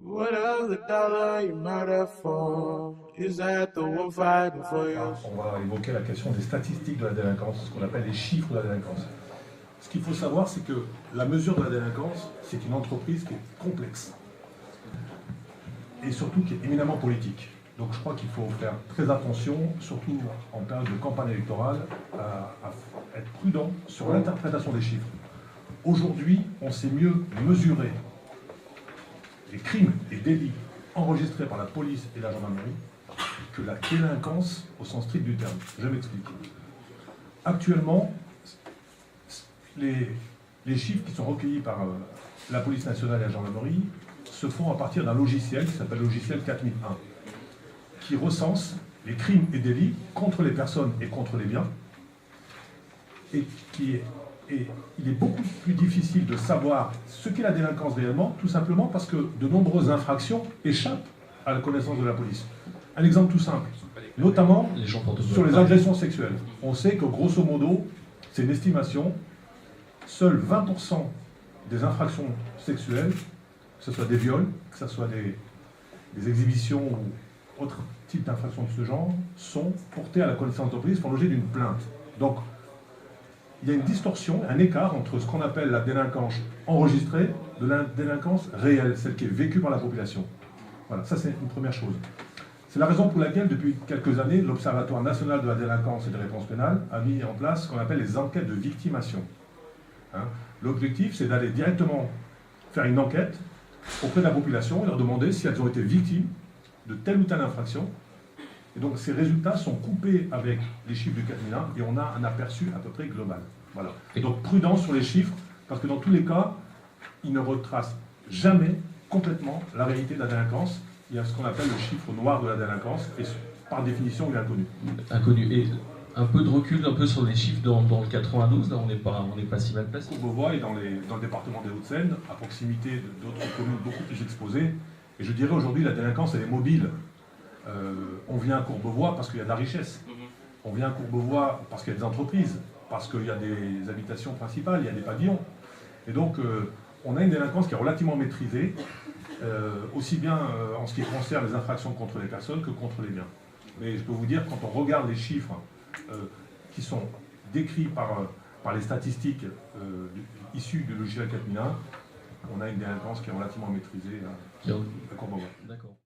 What other dollar you murder for? Is that the one fighting for you? On va évoquer la question des statistiques de la délinquance, ce qu'on appelle les chiffres de la délinquance. Ce qu'il faut savoir, c'est que la mesure de la délinquance, c'est une entreprise qui est complexe et surtout qui est éminemment politique. Donc je crois qu'il faut faire très attention, surtout en période de campagne électorale, à être prudent sur l'interprétation des chiffres. Aujourd'hui, on sait mieux mesurer les crimes et délits enregistrés par la police et la gendarmerie que la délinquance au sens strict du terme. Je m'explique. Actuellement, les chiffres qui sont recueillis par la police nationale et la gendarmerie se font à partir d'un logiciel qui s'appelle le logiciel 4001, qui recense les crimes et délits contre les personnes et contre les biens, et il est beaucoup plus difficile de savoir ce qu'est la délinquance réellement, tout simplement parce que de nombreuses infractions échappent à la connaissance de la police. Un exemple tout simple, notamment sur les agressions sexuelles. On sait que grosso modo, c'est une estimation, seuls 20% des infractions sexuelles, que ce soit des viols, que ce soit des exhibitions ou autres types d'infractions de ce genre, sont portées à la connaissance de la police, font l'objet d'une plainte. Donc, il y a une distorsion, un écart entre ce qu'on appelle la délinquance enregistrée de la délinquance réelle, celle qui est vécue par la population. Voilà, ça c'est une première chose. C'est la raison pour laquelle, depuis quelques années, l'Observatoire national de la délinquance et des réponses pénales a mis en place ce qu'on appelle les enquêtes de victimation. L'objectif, c'est d'aller directement faire une enquête auprès de la population et leur demander si elles ont été victimes de telle ou telle infraction. Et donc ces résultats sont coupés avec les chiffres du 4001 et on a un aperçu à peu près global. Voilà. Et donc prudence sur les chiffres, parce que dans tous les cas, ils ne retracent jamais complètement la réalité de la délinquance. Il y a ce qu'on appelle le chiffre noir de la délinquance, et par définition, il est inconnu. Inconnu. Et un peu de recul un peu sur les chiffres dans le 92, là on n'est pas si mal placé. Courbevoie est dans le département des Hauts-de-Seine, à proximité d'autres communes beaucoup plus exposées. Et je dirais aujourd'hui, la délinquance, elle est mobile. On vient à Courbevoie parce qu'il y a de la richesse. On vient à Courbevoie parce qu'il y a des entreprises, parce qu'il y a des habitations principales, il y a des pavillons. Et donc, on a une délinquance qui est relativement maîtrisée, aussi bien en ce qui concerne les infractions contre les personnes que contre les biens. Mais je peux vous dire, quand on regarde les chiffres qui sont décrits par les statistiques issues du logiciel 4001, on a une délinquance qui est relativement maîtrisée à Courbevoie. D'accord.